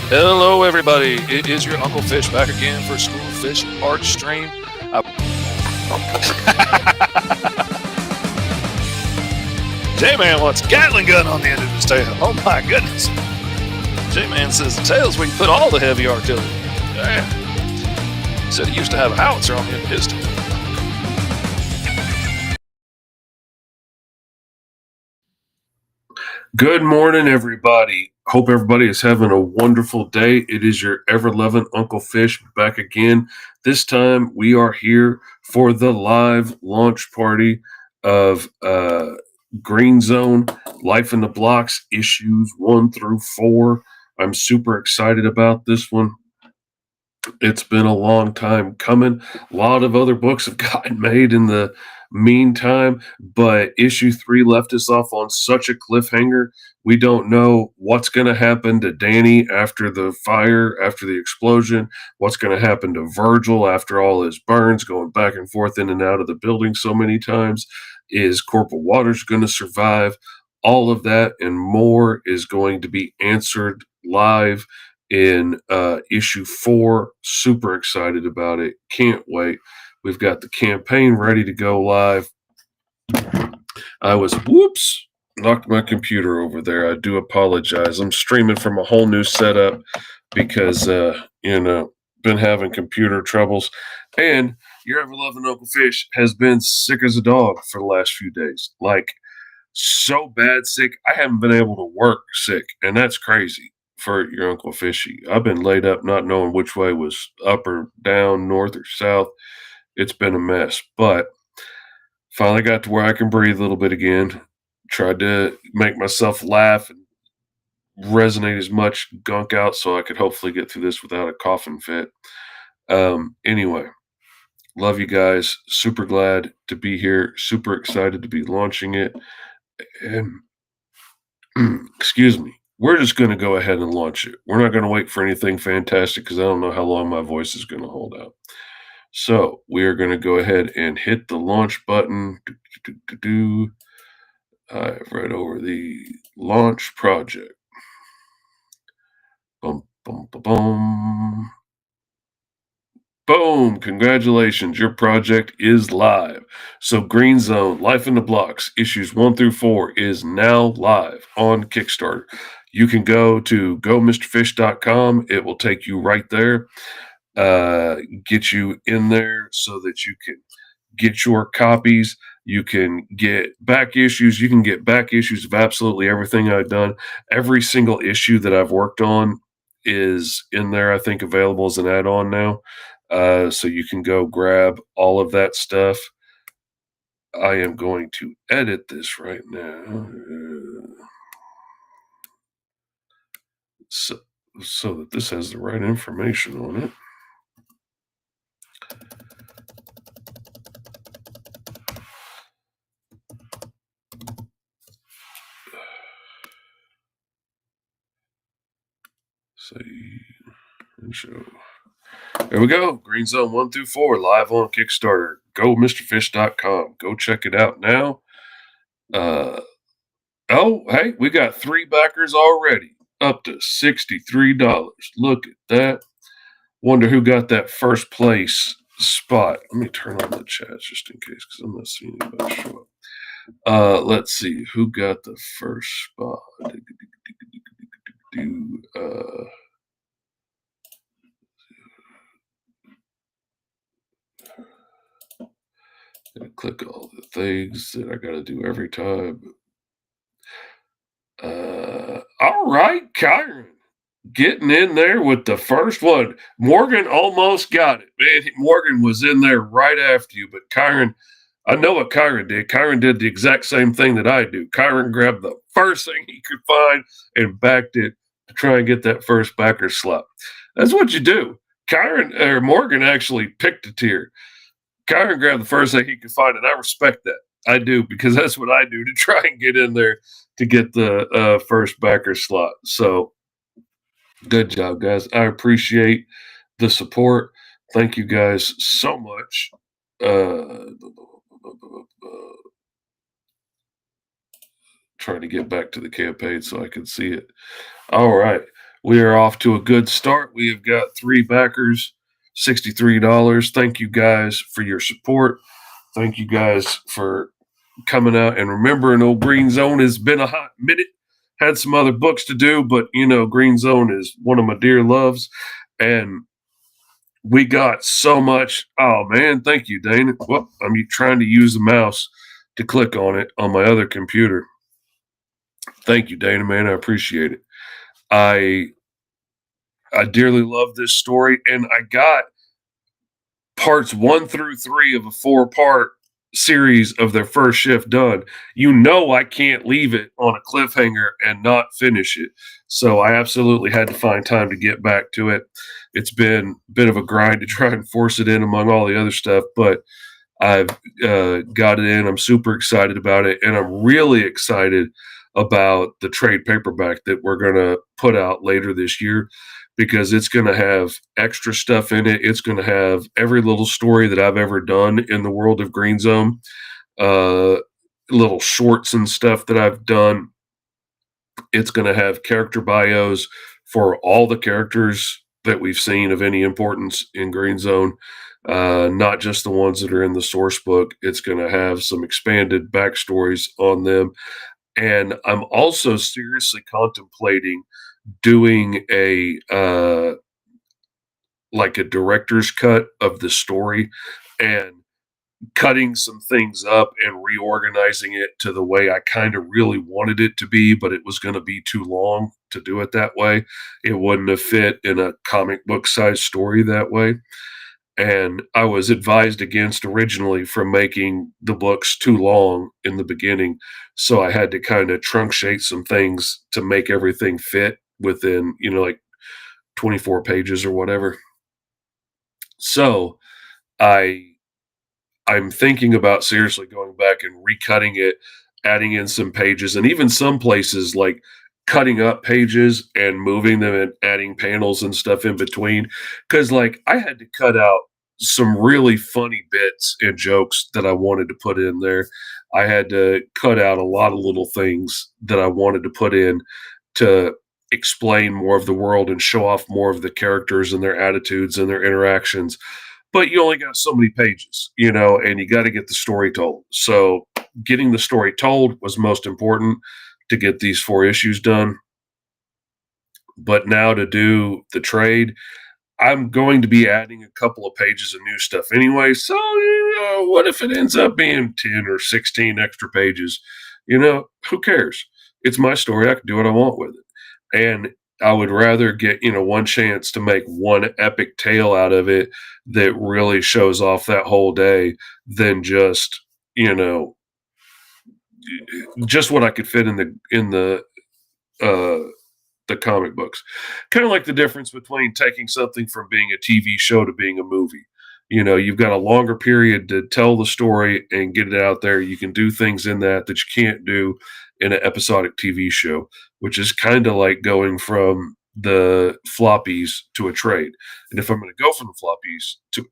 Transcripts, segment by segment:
Hello, everybody. It is your Uncle Fish back again for School Fish Art Stream. J-Man wants a Gatling gun on the end of his tail. Oh my goodness. J-Man says the tail's where you put all the heavy artillery. Damn. Said he used to have a howitzer on the end of his tail. Good morning, everybody. Hope everybody is having a wonderful day. It is your ever-loving Uncle Fish back again. This time we are here for the live launch party of Green Zone, Life in the Blocks, issues 1 through 4. I'm super excited about this one. It's been a long time coming. A lot of other books have gotten made in the meantime, but issue 3 left us off on such a cliffhanger. We don't know what's going to happen to Danny after the fire, after the explosion, what's going to happen to Virgil after all his burns, going back and forth in and out of the building so many times. Is Corporal Waters going to survive? All of that and more is going to be answered live in issue 4. Super excited about it. Can't wait. We've got the campaign ready to go live. I was, knocked my computer over there. I do apologize. I'm streaming from a whole new setup because, been having computer troubles. And your ever loving Uncle Fish has been sick as a dog for the last few days. Like, so bad sick. I haven't been able to work sick, and that's crazy for your Uncle Fishy. I've been laid up not knowing which way was up or down, north or south. It's been a mess, but finally got to where I can breathe a little bit again. Tried to make myself laugh and resonate as much gunk out so I could hopefully get through this without a coughing fit. Anyway, love you guys. Super glad to be here. Super excited to be launching it. And excuse me. We're just going to go ahead and launch it. We're not going to wait for anything fantastic because I don't know how long my voice is going to hold out. So we are going to go ahead and hit the launch button. I've read over the launch project. Boom, boom, boom, boom. Boom! Congratulations, your project is live. So Green Zone, Life in the Blocks, issues 1 through 4 is now live on Kickstarter. You can go to gomrfish.com. It will take you right there, get you in there so that you can get your copies. You can get back issues. You can get back issues of absolutely everything I've done. Every single issue that I've worked on is in there, I think, available as an add-on now. So you can go grab all of that stuff. I am going to edit this right now. So that this has the right information on it. See and show. There we go. Green Zone 1 through 4 live on Kickstarter. Go MrFish.com. Go check it out now. Hey, we got 3 backers already. Up to $63. Look at that. Wonder who got that first place spot. Let me turn on the chats just in case because I'm not seeing anybody show up. Let's see who got the first spot. Click all the things that I got to do every time. All right, Kyron. Getting in there with the first one. Morgan almost got it. Man, Morgan was in there right after you, but Kyron, I know what Kyron did. Kyron did the exact same thing that I do. Kyron grabbed the first thing he could find and backed it to try and get that first backer slot. That's what you do. Morgan actually picked a tier. Kyron grabbed the first thing he could find, and I respect that. I do, because that's what I do to try and get in there to get the first backer slot. So good job, guys. I appreciate the support. Thank you guys so much. Trying to get back to the campaign so I can see it. All right. We are off to a good start. We have got 3 backers, $63. Thank you guys for your support. Thank you guys for coming out and remembering old Green Zone has been a hot minute. Had some other books to do, but Green Zone is one of my dear loves. And we got so much. Oh man, thank you, Dana. Well, I'm trying to use the mouse to click on it on my other computer. Thank you, Dana, man. I appreciate it. I dearly love this story, and I got parts 1 through 3 of a 4-part series of their first shift done. I can't leave it on a cliffhanger and not finish it. So I absolutely had to find time to get back to it. It's been a bit of a grind to try and force it in among all the other stuff, but I've got it in. I'm super excited about it, and I'm really excited about the trade paperback that we're going to put out later this year because it's going to have extra stuff in it. It's going to have every little story that I've ever done in the world of Green Zone, little shorts and stuff that I've done. It's going to have character bios for all the characters that we've seen of any importance in Green Zone, not just the ones that are in the source book. It's going to have some expanded backstories on them. And I'm also seriously contemplating doing a like a director's cut of the story and cutting some things up and reorganizing it to the way I kind of really wanted it to be, but it was going to be too long to do it that way. It wouldn't have fit in a comic book size story that way. And I was advised against originally from making the books too long in the beginning. So I had to kind of truncate some things to make everything fit within, like 24 pages or whatever. So I I'm thinking about seriously going back and recutting it, adding in some pages, and even some places like cutting up pages and moving them and adding panels and stuff in between. Because, like, I had to cut out some really funny bits and jokes that I wanted to put in there. I had to cut out a lot of little things that I wanted to put in to explain more of the world and show off more of the characters and their attitudes and their interactions, but you only got so many pages, and you got to get the story told. So getting the story told was most important to get these 4 issues done. But now to do the trade, I'm going to be adding a couple of pages of new stuff anyway. So, what if it ends up being 10 or 16 extra pages? Who cares? It's my story. I can do what I want with it. And I would rather get, one chance to make one epic tale out of it that really shows off that whole day than just what I could fit in the comic books. Kind of like the difference between taking something from being a TV show to being a movie. You've got a longer period to tell the story and get it out there. You can do things in that you can't do in an episodic TV show, which is kind of like going from the floppies to a trade. And if I'm going to go from the floppies to a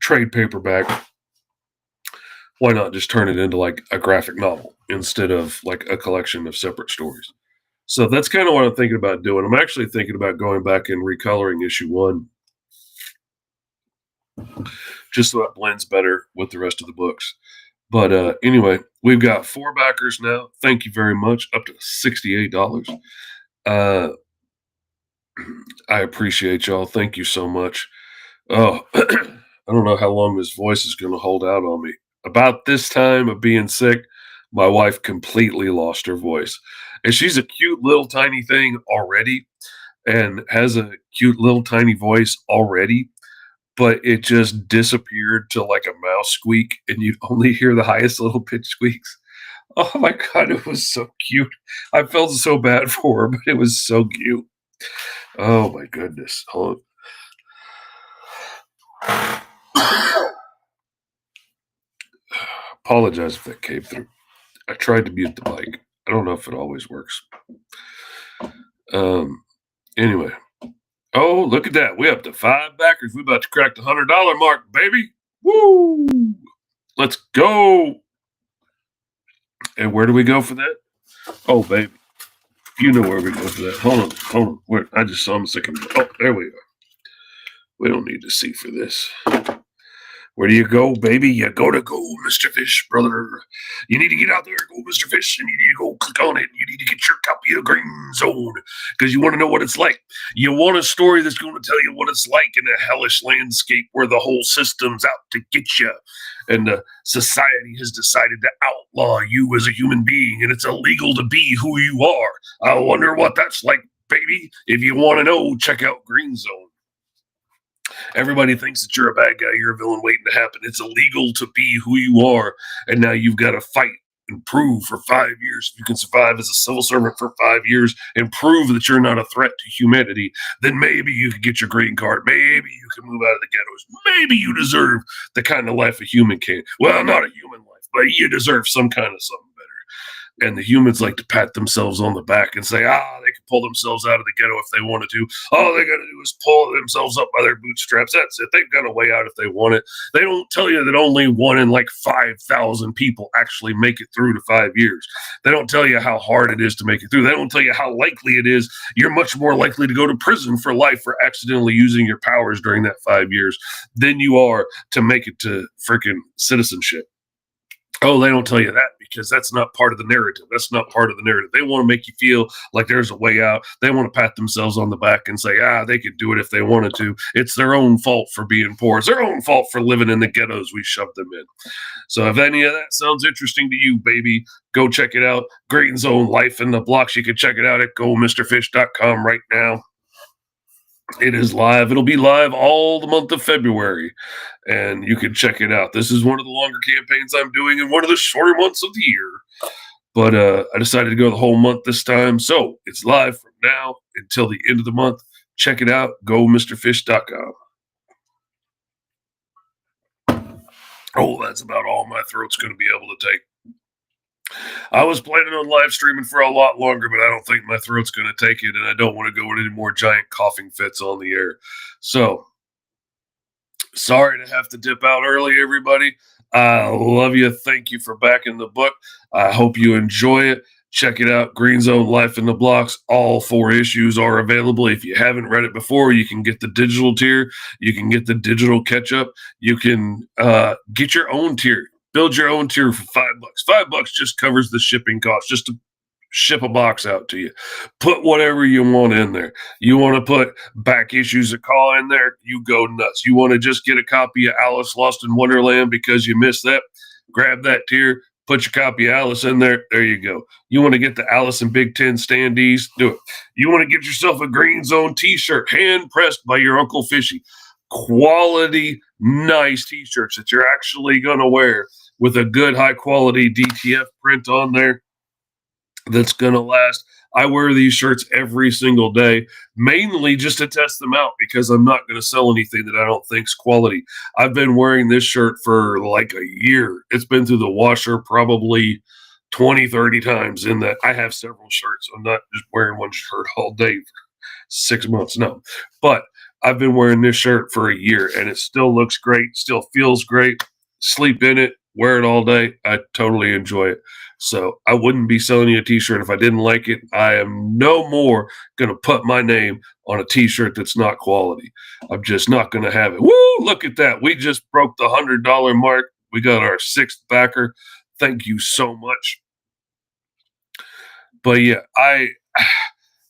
trade paperback, why not just turn it into like a graphic novel instead of like a collection of separate stories? So that's kind of what I'm thinking about doing. I'm actually thinking about going back and recoloring issue 1 just so it blends better with the rest of the books. But anyway, we've got 4 backers now. Thank you very much. Up to $68. Uh, I appreciate y'all. Thank you so much. Oh, I don't know how long this voice is going to hold out on me. About this time of being sick, my wife completely lost her voice. And she's a cute little tiny thing already and has a cute little tiny voice already, but it just disappeared to like a mouse squeak, and you'd only hear the highest little pitch squeaks. Oh my God, it was so cute. I felt so bad for her, but it was so cute. Oh my goodness. Hold on. Apologize if that came through. I tried to mute the mic. I don't know if it always works. Anyway. Oh, look at that. We're up to 5 backers. We're about to crack the $100 mark, baby. Woo! Let's go. And where do we go for that? Oh, baby. You know where we go for that. Hold on. Where I just saw him a second ago. Oh, there we go. We don't need to see for this. Where do you go, baby? You gotta go, Mr. Fish, brother. You need to get out there, go, Mr. Fish, and you need to go click on it. You need to get your copy of Green Zone because you want to know what it's like. You want a story that's going to tell you what it's like in a hellish landscape where the whole system's out to get you. And society has decided to outlaw you as a human being, and it's illegal to be who you are. I wonder what that's like, baby. If you want to know, check out Green Zone. Everybody thinks that you're a bad guy, you're a villain waiting to happen. It's illegal to be who you are, and now you've got to fight and prove for 5 years. If you can survive as a civil servant for 5 years and prove that you're not a threat to humanity, then maybe you can get your green card. Maybe you can move out of the ghettos. Maybe you deserve the kind of life a human can. Well, not a human life, but you deserve some kind of something better. And the humans like to pat themselves on the back and say, they can pull themselves out of the ghetto if they wanted to. All they got to do is pull themselves up by their bootstraps. That's it. They've got a way out if they want it. They don't tell you that only 1 in 5,000 people actually make it through to 5 years. They don't tell you how hard it is to make it through. They don't tell you how likely it is. You're much more likely to go to prison for life for accidentally using your powers during that 5 years than you are to make it to freaking citizenship. Oh, they don't tell you that because that's not part of the narrative. That's not part of the narrative. They want to make you feel like there's a way out. They want to pat themselves on the back and say, they could do it if they wanted to. It's their own fault for being poor. It's their own fault for living in the ghettos we shoved them in. So if any of that sounds interesting to you, baby, go check it out. Green Zone Life in the Blocks. You can check it out at GoMrFish.com right now. It is live. It'll be live all the month of February, and you can check it out. This is one of the longer campaigns I'm doing in one of the shorter months of the year. But I decided to go the whole month this time, so it's live from now until the end of the month. Check it out. GoMrFish.com. Oh, that's about all my throat's going to be able to take. I was planning on live streaming for a lot longer, but I don't think my throat's going to take it, and I don't want to go in any more giant coughing fits on the air. So, sorry to have to dip out early, everybody. I love you. Thank you for backing the book. I hope you enjoy it. Check it out. Green Zone Life in the Blocks. All 4 issues are available. If you haven't read it before, you can get the digital tier. You can get the digital catch up. You can get your own tier. Build your own tier for $5. $5 just covers the shipping cost, just to ship a box out to you. Put whatever you want in there. You want to put back issues of Caw in there, you go nuts. You want to just get a copy of Alice Lost in Wonderland because you missed that, grab that tier, put your copy of Alice in there. There you go. You want to get the Alice and Big Ten standees? Do it. You want to get yourself a Green Zone t-shirt, hand pressed by your Uncle Fishy. Quality, nice t-shirts that you're actually going to wear with a good, high quality DTF print on there that's going to last. I wear these shirts every single day, mainly just to test them out because I'm not going to sell anything that I don't think's quality. I've been wearing this shirt for like a year. It's been through the washer probably 20, 30 times in that I have several shirts. I'm not just wearing one shirt all day for 6 months. No, but I've been wearing this shirt for a year and it still looks great, still feels great. Sleep in it, wear it all day. I totally enjoy it. So I wouldn't be selling you a t-shirt if I didn't like it. I am no more going to put my name on a t-shirt that's not quality. I'm just not going to have it. Woo! Look at that. We just broke the $100 mark. We got our 6th backer. Thank you so much. But yeah,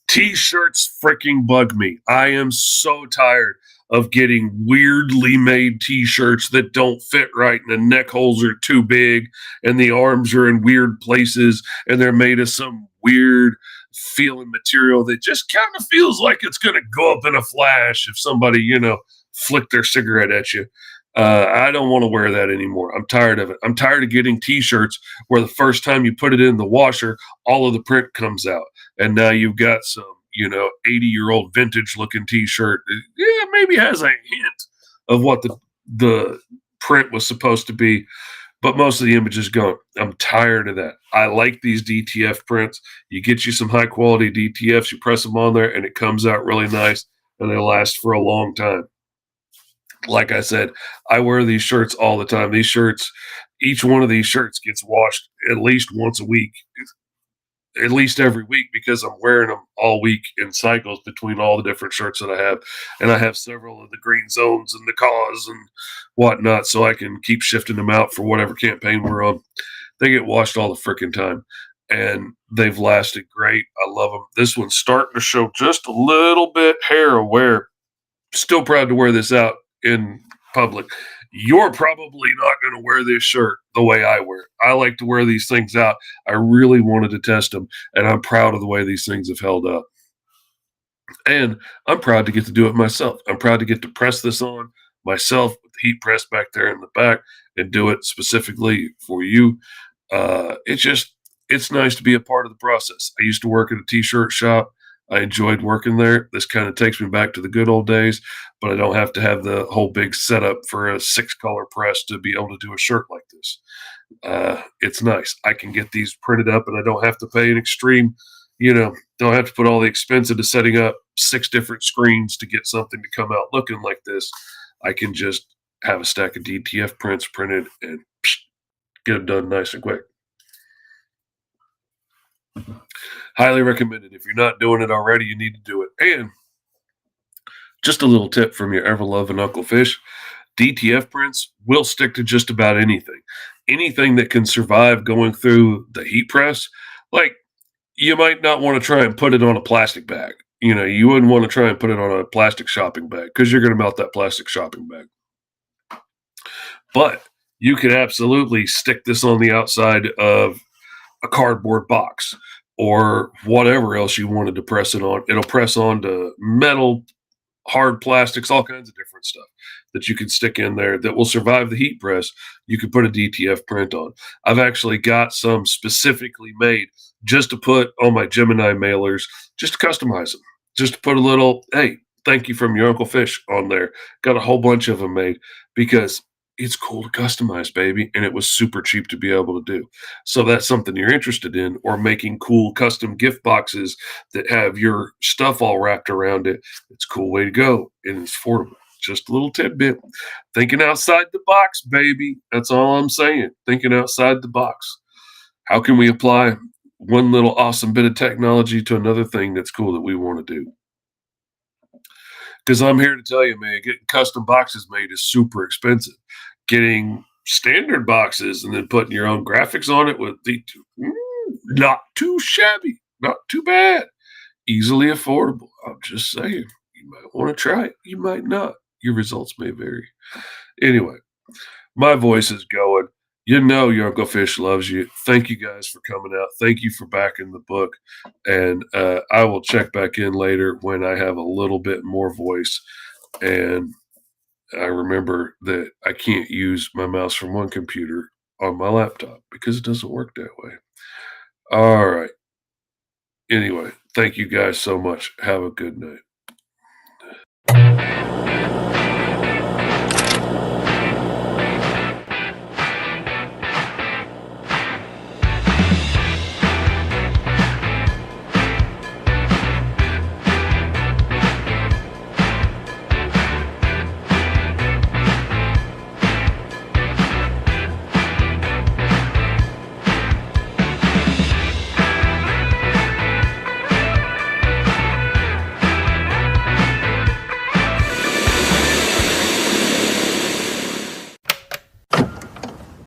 t-shirts freaking bug me. I am so tired of getting weirdly made t-shirts that don't fit right and the neck holes are too big and the arms are in weird places and they're made of some weird feeling material that just kind of feels like it's going to go up in a flash if somebody, flicked their cigarette at you. I don't want to wear that anymore. I'm tired of it. I'm tired of getting t-shirts where the first time you put it in the washer, all of the print comes out. And now you've got some 80-year-old vintage looking t-shirt. Yeah, maybe has a hint of what the print was supposed to be, but most of the image is gone. I'm tired of that. I like these DTF prints. You get you some high quality DTFs, you press them on there and it comes out really nice and they last for a long time. Like I said, I wear these shirts all the time. These shirts, each one of these shirts gets washed at least once a week. at least every week because I'm wearing them all week in cycles between all the different shirts that I have. And I have several of the green zones and the cause and whatnot, so I can keep shifting them out for whatever campaign we're on. They get washed all the freaking time. And they've lasted great. I love them. This one's starting to show just a little bit hair of wear. Still proud to wear this out in public. You're probably not going to wear this shirt the way I wear it. I like to wear these things out. I really wanted to test them, and I'm proud of the way these things have held up. And I'm proud to get to do it myself. I'm proud to get to press this on myself with the heat press back there in the back and do it specifically for you. It's nice to be a part of the process. I used to work at a t-shirt shop. I enjoyed working there. This kind of takes me back to the good old days, but I don't have to have the whole big setup for a 6-color press to be able to do a shirt like this. It's nice. I can get these printed up and I don't have to pay an extreme, don't have to put all the expense into setting up 6 different screens to get something to come out looking like this. I can just have a stack of DTF prints printed and get them done nice and quick. Highly recommended. If you're not doing it already, you need to do it. And just a little tip from your ever-loving Uncle Fish, DTF prints will stick to just about anything. Anything that can survive going through the heat press, like you might not want to try and put it on a plastic bag. You wouldn't want to try and put it on a plastic shopping bag because you're going to melt that plastic shopping bag. But you could absolutely stick this on the outside of a cardboard box or whatever else you wanted to press it on. It'll press onto metal, hard plastics, all kinds of different stuff that you can stick in there that will survive the heat press. You can put a DTF print on. I've actually got some specifically made just to put on my Gemini mailers, just to customize them, just to put a little, hey, thank you from your Uncle Fish on there. Got a whole bunch of them made because it's cool to customize, baby. And it was super cheap to be able to do. So that's something you're interested in, or making cool custom gift boxes that have your stuff all wrapped around it. It's a cool way to go. And it's affordable. Just a little tidbit. Thinking outside the box, baby. That's all I'm saying. Thinking outside the box. How can we apply one little awesome bit of technology to another thing that's cool that we want to do? Because I'm here to tell you, man, getting custom boxes made is super expensive. Getting standard boxes and then putting your own graphics on it with not too shabby, not too bad, easily affordable. I'm just saying, you might want to try it. You might not. Your results may vary. Anyway, my voice is going. Your Uncle Fish loves you. Thank you guys for coming out. Thank you for backing the book. And I will check back in later when I have a little bit more voice. And I remember that I can't use my mouse from one computer on my laptop because it doesn't work that way. All right. Anyway, thank you guys so much. Have a good night.